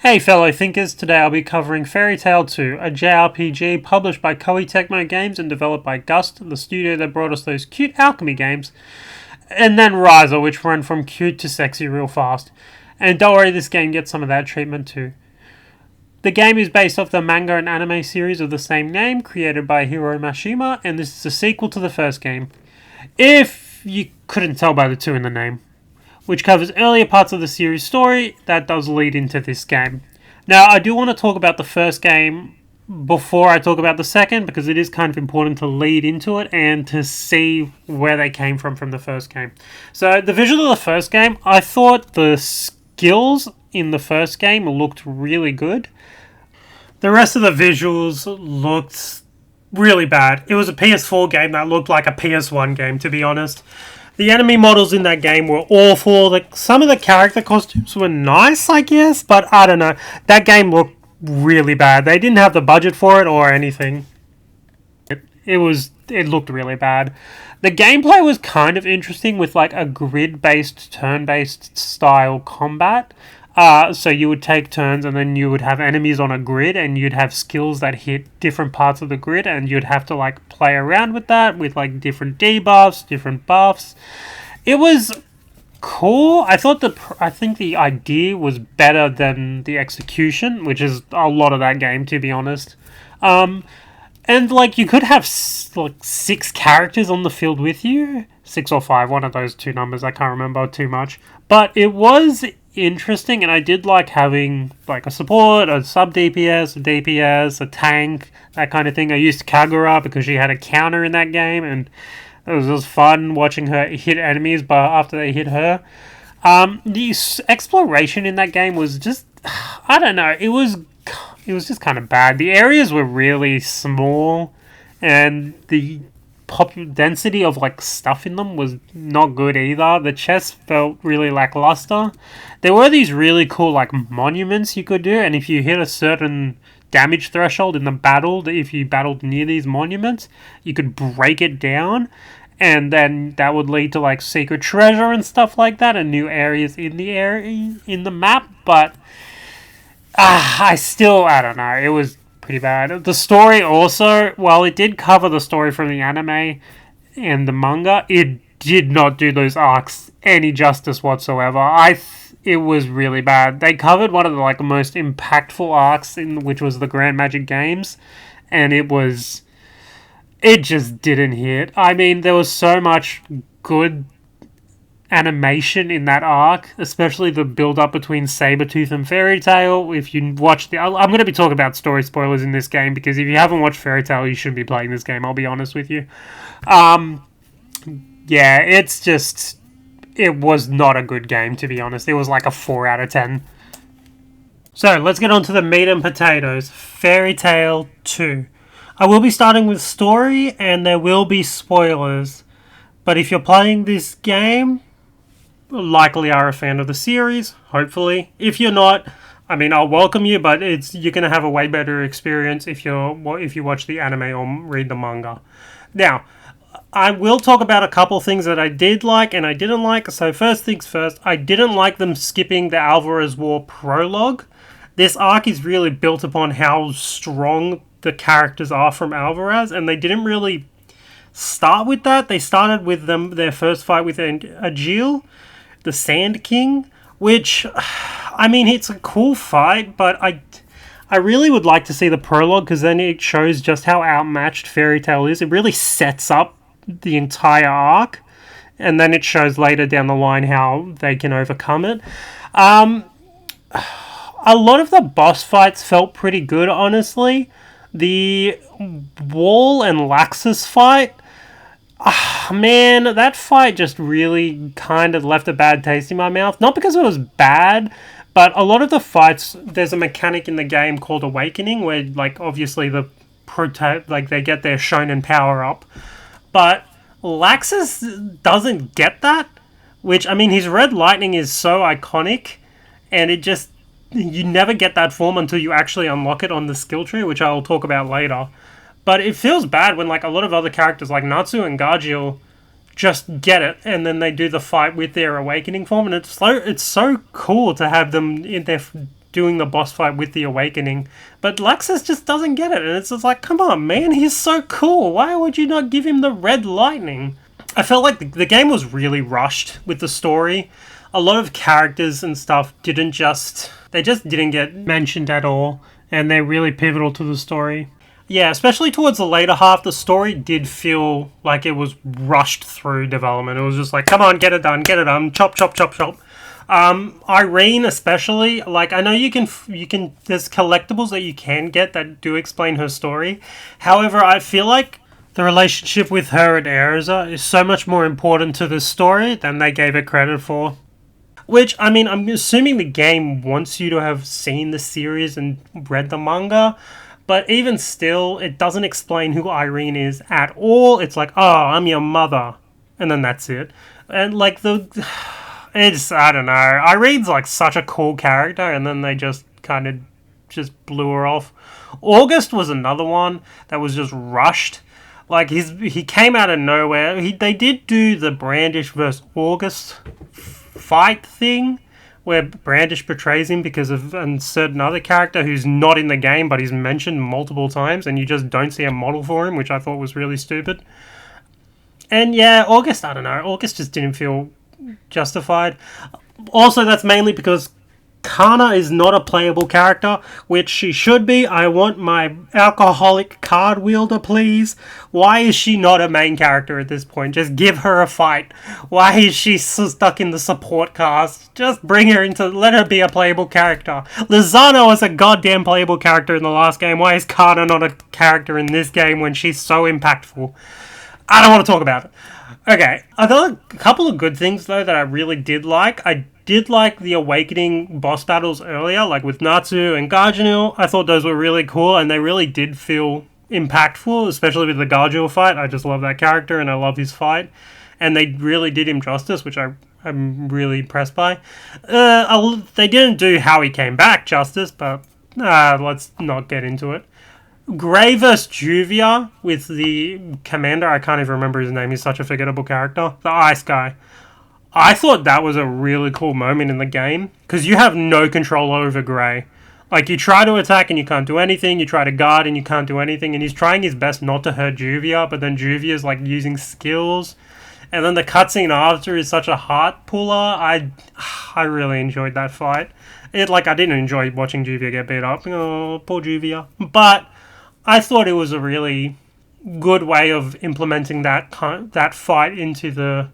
Hey fellow thinkers, today I'll be covering Fairy Tail 2, a JRPG published by Koei Tecmo Games and developed by Gust, the studio that brought us those cute alchemy games, and then Riser, which run from cute to sexy real fast. And don't worry, this game gets some of that treatment too. The game is based off the manga and anime series of the same name, created by Hiro Mashima, and this is a sequel to the first game. If you couldn't tell by the 2 in the name, which covers earlier parts of the series story that does lead into this game. Now, I do want to talk about the first game before I talk about the second, because it is kind of important to lead into it and to see where they came from the first game. So, the visual of the first game, I thought the skills in the first game looked really good. The rest of the visuals looked really bad. It was a PS4 game that looked like a PS1 game, to be honest. The enemy models in that game were awful. Some of the character costumes were nice, I guess, but I don't know. That game looked really bad. They didn't have the budget for it or anything. It looked really bad. The gameplay was kind of interesting with like a grid-based, turn-based style combat. So you would take turns and then you would have enemies on a grid and you'd have skills that hit different parts of the grid and you'd have to like play around with that with like different debuffs, different buffs. It was cool. I think the idea was better than the execution, which is a lot of that game, to be honest. And like you could have like 6 characters on the field with you, 6 or 5, one of those 2 numbers. I can't remember too much, but it was interesting, and I did like having like a support, a sub DPS, a DPS, a tank, that kind of thing. I used Kagura because she had a counter in that game, and it was just fun watching her hit enemies but after they hit her. The exploration in that game was just, I don't know, it was just kind of bad. The areas were really small, and the density of like stuff in them was not good either. The chests felt really lackluster. There were these really cool like monuments you could do, and if you hit a certain damage threshold in the battle, if you battled near these monuments, you could break it down, and then that would lead to like secret treasure and stuff like that, and new areas in the map. But I don't know, it was pretty bad. The story also, while it did cover the story from the anime and the manga, it did not do those arcs any justice whatsoever. It was really bad. They covered one of the like most impactful arcs, which was the Grand Magic Games, and it just didn't hit. I mean, there was so much good animation in that arc, especially the build-up between Sabretooth and Fairy Tail. If you watch I'm going to be talking about story spoilers in this game, because if you haven't watched Fairy Tail, you shouldn't be playing this game, I'll be honest with you. Yeah, it was not a good game, to be honest. It was like a 4 out of 10. So, let's get on to the meat and potatoes. Fairy Tail 2. I will be starting with story, and there will be spoilers. But if you're playing this game, likely are a fan of the series, hopefully. If you're not, I mean, I'll welcome you, but you're going to have a way better experience if you watch the anime or read the manga. Now, I will talk about a couple things that I did like and I didn't like. So first things first, I didn't like them skipping the Alvarez War prologue. This arc is really built upon how strong the characters are from Alvarez, and they didn't really start with that. They started with their first fight with Agil, the Sand King, which, I mean, it's a cool fight, but I really would like to see the prologue, because then it shows just how outmatched Fairy Tail is. It really sets up the entire arc, and then it shows later down the line how they can overcome it. A lot of the boss fights felt pretty good, honestly. The Wall and Laxus fight, man, that fight just really kind of left a bad taste in my mouth. Not because it was bad, but a lot of the fights, there's a mechanic in the game called Awakening, where, like, obviously they get their shonen power up. But Laxus doesn't get that, which, I mean, his red lightning is so iconic, and you never get that form until you actually unlock it on the skill tree, which I'll talk about later. But it feels bad when like a lot of other characters like Natsu and Gajeel just get it, and then they do the fight with their awakening form, and it's so cool to have them in there doing the boss fight with the Awakening. But Lexus just doesn't get it, and it's just like, come on, man, he's so cool. Why would you not give him the red lightning? I felt like the game was really rushed with the story. A lot of characters and stuff didn't get mentioned at all, and they're really pivotal to the story. Yeah, especially towards the later half, the story did feel like it was rushed through development. It was just like, come on, get it done, chop, chop, chop, chop. Irene especially, like, I know you can, there's collectibles that you can get that do explain her story. However, I feel like the relationship with her and Erza is so much more important to the story than they gave it credit for. Which, I mean, I'm assuming the game wants you to have seen the series and read the manga, but even still, it doesn't explain who Irene is at all. It's like, oh, I'm your mother, and then that's it. And, like, I don't know. Irene's, like, such a cool character, and then they just kind of just blew her off. August was another one that was just rushed. Like, he came out of nowhere. They did do the Brandish versus August fight thing, where Brandish betrays him because of a certain other character who's not in the game, but he's mentioned multiple times, and you just don't see a model for him, which I thought was really stupid. And yeah, August, I don't know. August just didn't feel justified. Also, that's mainly because Kana is not a playable character, which she should be. I want my alcoholic card wielder, please. Why is she not a main character at this point? Just give her a fight. Why is she stuck in the support cast? Just bring her let her be a playable character. Lizana was a goddamn playable character in the last game. Why is Kana not a character in this game when she's so impactful? I don't want to talk about it. Okay, I thought a couple of good things, though, that I really did like. I did like the Awakening boss battles earlier, like with Natsu and Garganil. I thought those were really cool, and they really did feel impactful, especially with the Garganil fight. I just love that character, and I love his fight. And they really did him justice, which I'm really impressed by. They didn't do how he came back justice, but let's not get into it. Gray vs. Juvia with the commander, I can't even remember his name, he's such a forgettable character. The ice guy. I thought that was a really cool moment in the game, because you have no control over Gray. Like, you try to attack and you can't do anything, you try to guard and you can't do anything, and he's trying his best not to hurt Juvia, but then Juvia's like using skills. And then the cutscene after is such a heart puller. I really enjoyed that fight. I didn't enjoy watching Juvia get beat up. Oh, poor Juvia. But I thought it was a really good way of implementing that fight into the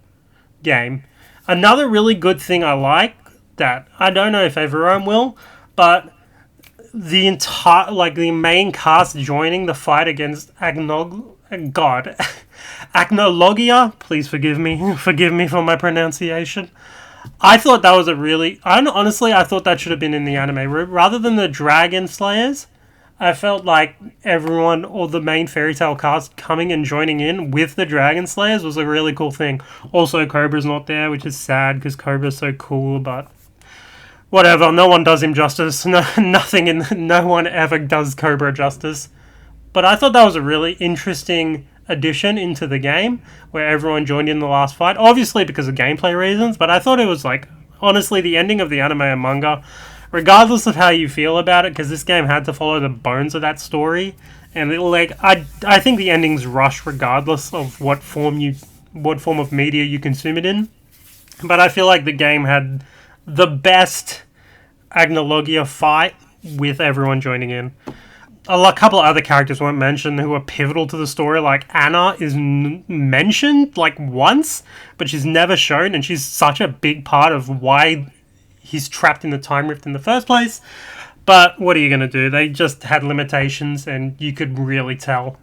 game. Another really good thing I like, that I don't know if everyone will, but the main cast joining the fight against Agnologia, please forgive me for my pronunciation. I thought that was honestly, I thought that should have been in the anime. Rather than the Dragon Slayers, I felt like everyone, or the main Fairy Tail cast, coming and joining in with the Dragon Slayers was a really cool thing. Also, Cobra's not there, which is sad, because Cobra's so cool, but whatever, no one does him justice. No one ever does Cobra justice. But I thought that was a really interesting addition into the game, where everyone joined in the last fight. Obviously because of gameplay reasons, but I thought it was, honestly, the ending of the anime and manga, regardless of how you feel about it, because this game had to follow the bones of that story, and I think the ending's rushed regardless of what form of media you consume it in. But I feel like the game had the best Agnologia fight with everyone joining in. A couple of other characters weren't mentioned who are pivotal to the story. Like, Anna is mentioned once, but she's never shown, and she's such a big part of why he's trapped in the time rift in the first place. But what are you going to do? They just had limitations, and you could really tell.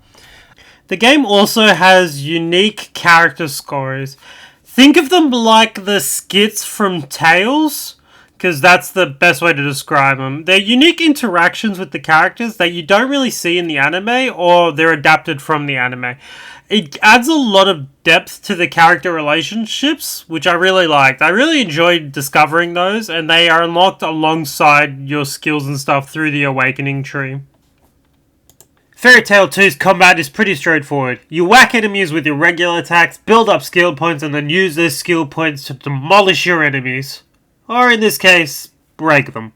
The game also has unique character scores. Think of them like the skits from Tales, because that's the best way to describe them. They're unique interactions with the characters that you don't really see in the anime, or they're adapted from the anime. It adds a lot of depth to the character relationships, which I really liked. I really enjoyed discovering those, and they are unlocked alongside your skills and stuff through the Awakening tree. Fairy Tail 2's combat is pretty straightforward. You whack enemies with your regular attacks, build up skill points, and then use those skill points to demolish your enemies. Or in this case, break them.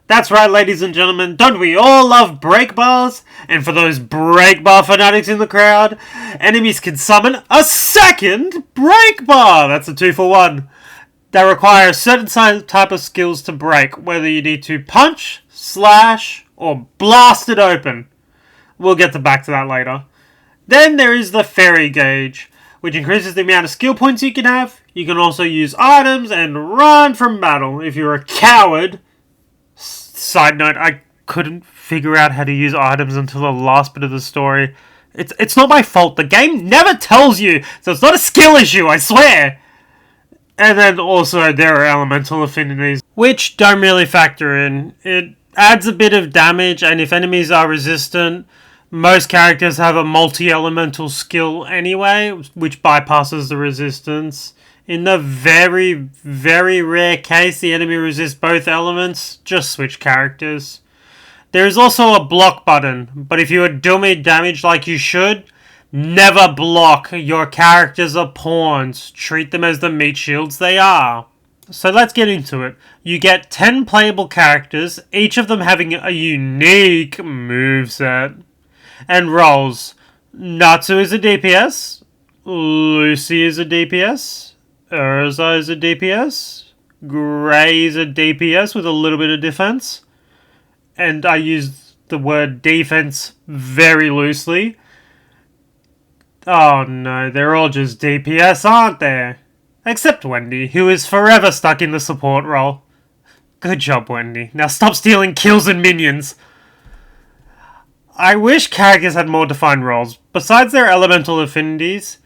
That's right, ladies and gentlemen, don't we all love break bars? And for those break bar fanatics in the crowd, enemies can summon a second break bar! That's a 2-for-1. They require a certain type of skills to break, whether you need to punch, slash, or blast it open. We'll get back to that later. Then there is the fairy gauge, which increases the amount of skill points you can have. You can also use items and run from battle if you're a coward. Side note, I couldn't figure out how to use items until the last bit of the story. It's not my fault. The game never tells you, so it's not a skill issue, I swear. And then also there are elemental affinities, which don't really factor in. It adds a bit of damage, and if enemies are resistant, most characters have a multi-elemental skill anyway, which bypasses the resistance. In the very, very rare case the enemy resists both elements, just switch characters. There is also a block button, but if you are doing damage like you should, never block. Your characters are pawns. Treat them as the meat shields they are. So let's get into it. You get 10 playable characters, each of them having a unique moveset. And roles. Natsu is a DPS. Lucy is a DPS. Urza is a DPS. Grey is a DPS with a little bit of defense. And I use the word defense very loosely. Oh no, they're all just DPS, aren't they? Except Wendy, who is forever stuck in the support role. Good job, Wendy. Now stop stealing kills and minions. I wish characters had more defined roles. Besides their elemental affinities,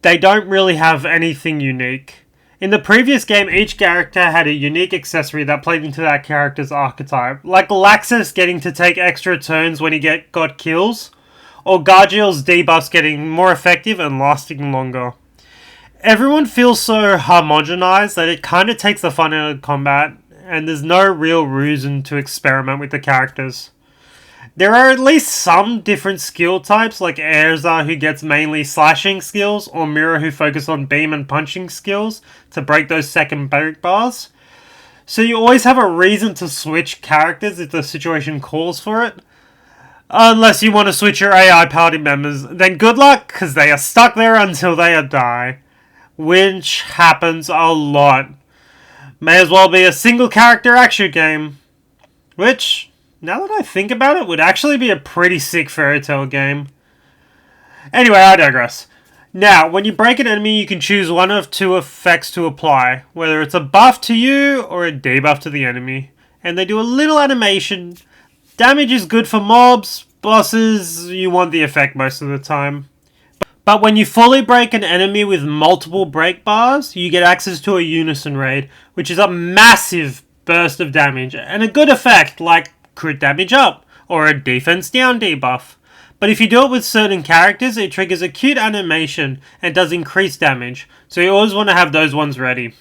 they don't really have anything unique. In the previous game, each character had a unique accessory that played into that character's archetype, like Laxus getting to take extra turns when he got kills, or Gargiel's debuffs getting more effective and lasting longer. Everyone feels so homogenized that it kind of takes the fun out of combat, and there's no real reason to experiment with the characters. There are at least some different skill types, like Erza, who gets mainly slashing skills, or Mira, who focus on beam and punching skills to break those second break bars. So you always have a reason to switch characters if the situation calls for it. Unless you want to switch your AI party members, then good luck, because they are stuck there until they die. Which happens a lot. May as well be a single character action game. Which, now that I think about it, would actually be a pretty sick Fairy Tail game. Anyway, I digress. Now, when you break an enemy, you can choose one of two effects to apply, whether it's a buff to you or a debuff to the enemy. And they do a little animation. Damage is good for mobs, bosses, you want the effect most of the time. But when you fully break an enemy with multiple break bars, you get access to a Unison Raid, which is a massive burst of damage, and a good effect like crit damage up, or a defense down debuff. But if you do it with certain characters, it triggers a cute animation and does increased damage, so you always want to have those ones ready.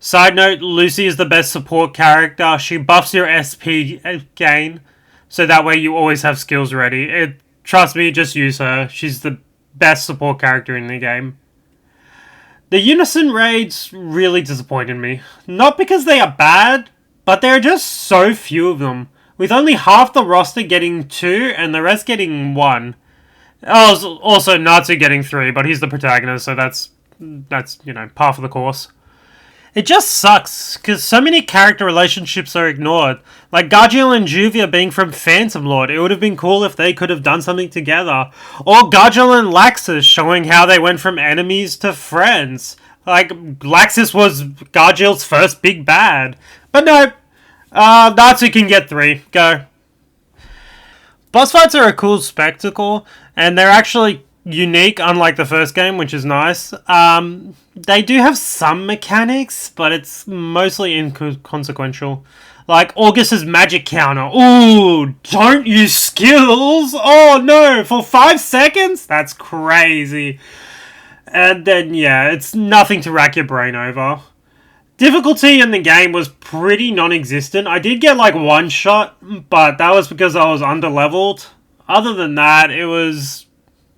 Side note, Lucy is the best support character. She buffs your SP gain, so that way you always have skills ready. Trust me, just use her. She's the best support character in the game. The Unison Raids really disappointed me. Not because they are bad, but there are just so few of them, with only half the roster getting 2 and the rest getting 1. Also Natsu getting 3, but he's the protagonist, so that's par for the course. It just sucks, because so many character relationships are ignored. Like Gargiel and Juvia being from Phantom Lord. It would have been cool if they could have done something together. Or Gargiel and Laxus showing how they went from enemies to friends. Like, Laxus was Gargiel's first big bad. But no, Natsu can get 3. Go. Boss fights are a cool spectacle, and they're actually unique, unlike the first game, which is nice. They do have some mechanics, but it's mostly inconsequential. Like Augus's magic counter. Ooh, don't use skills! Oh no, for 5 seconds? That's crazy. And then, yeah, it's nothing to rack your brain over. Difficulty in the game was pretty non-existent. I did get like 1 shot, but that was because I was underleveled. Other than that, it was,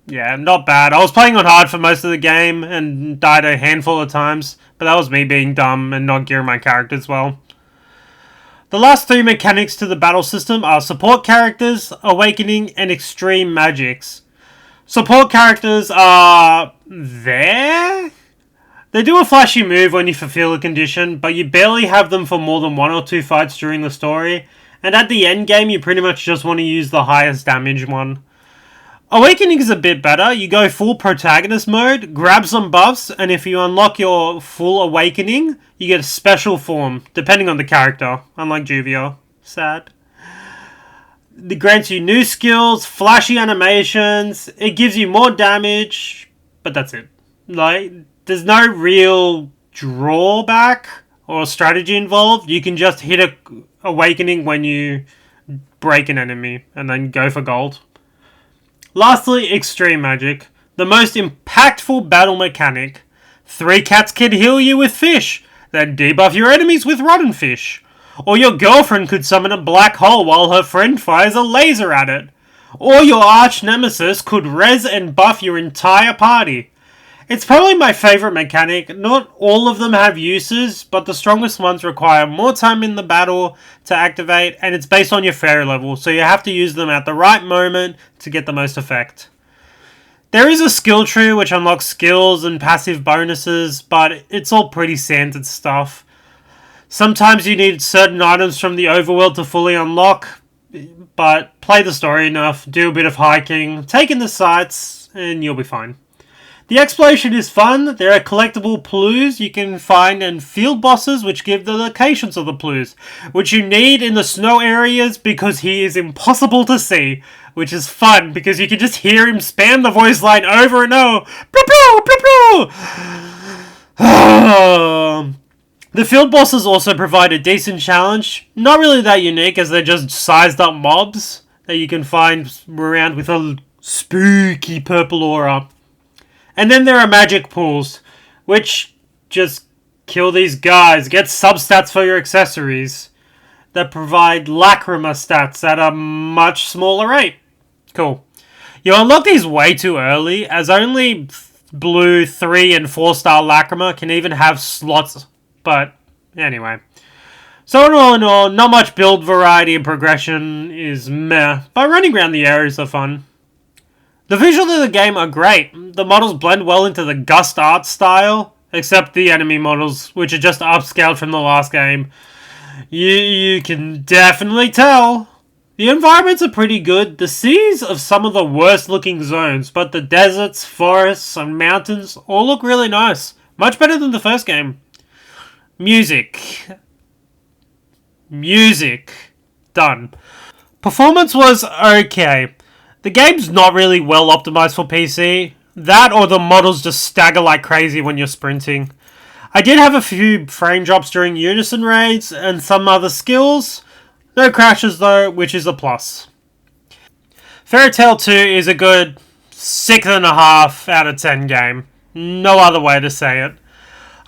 yeah, not bad. I was playing on hard for most of the game and died a handful of times, but that was me being dumb and not gearing my characters well. The last three mechanics to the battle system are support characters, awakening, and extreme magics. Support characters are there. They do a flashy move when you fulfill a condition, but you barely have them for more than 1 or 2 fights during the story, and at the end game you pretty much just want to use the highest damage one. Awakening is a bit better. You go full protagonist mode, grab some buffs, and if you unlock your full awakening, you get a special form, depending on the character, unlike Juvia. Sad. It grants you new skills, flashy animations, it gives you more damage, but that's it. There's no real drawback or strategy involved. You can just hit a awakening when you break an enemy, and then go for gold. Lastly, extreme magic. The most impactful battle mechanic. 3 cats can heal you with fish, then debuff your enemies with rotten fish. Or your girlfriend could summon a black hole while her friend fires a laser at it. Or your arch nemesis could res and buff your entire party. It's probably my favourite mechanic. Not all of them have uses, but the strongest ones require more time in the battle to activate, and it's based on your fairy level, so you have to use them at the right moment to get the most effect. There is a skill tree which unlocks skills and passive bonuses, but it's all pretty standard stuff. Sometimes you need certain items from the overworld to fully unlock, but play the story enough, do a bit of hiking, take in the sights, and you'll be fine. The exploration is fun. There are collectible plues you can find and field bosses which give the locations of the plues, which you need in the snow areas because he is impossible to see, which is fun because you can just hear him spam the voice line over and over. The field bosses also provide a decent challenge. Not really that unique as they're just sized up mobs that you can find around with a spooky purple aura. And then there are magic pools, which just kill these guys, get substats for your accessories, that provide Lacrima stats at a much smaller rate. Cool. You unlock these way too early, as only blue 3 and 4 star Lacrima can even have slots, but anyway. So in all, not much build variety and progression is meh, but running around the areas are fun. The visuals of the game are great. The models blend well into the Gust art style, except the enemy models, which are just upscaled from the last game. You can definitely tell. The environments are pretty good. The seas of some of the worst looking zones, but the deserts, forests, and mountains all look really nice. Much better than the first game. Music. Done. Performance was okay. The game's not really well optimized for PC. That or the models just stagger like crazy when you're sprinting. I did have a few frame drops during unison raids and some other skills. No crashes though, which is a plus. Fairy Tail 2 is a good 6.5 out of 10 game. No other way to say it.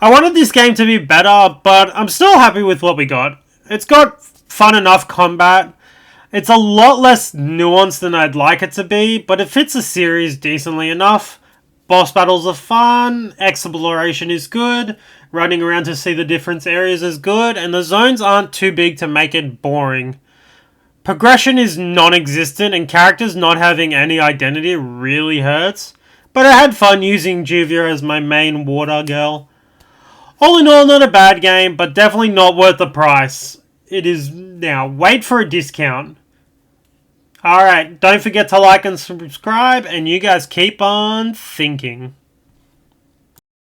I wanted this game to be better, but I'm still happy with what we got. It's got fun enough combat. It's a lot less nuanced than I'd like it to be, but it fits the series decently enough. Boss battles are fun, exploration is good, running around to see the different areas is good, and the zones aren't too big to make it boring. Progression is non-existent, and characters not having any identity really hurts, but I had fun using Juvia as my main water girl. All in all, not a bad game, but definitely not worth the price. It is now. Wait for a discount. Alright, don't forget to like and subscribe, and you guys keep on thinking.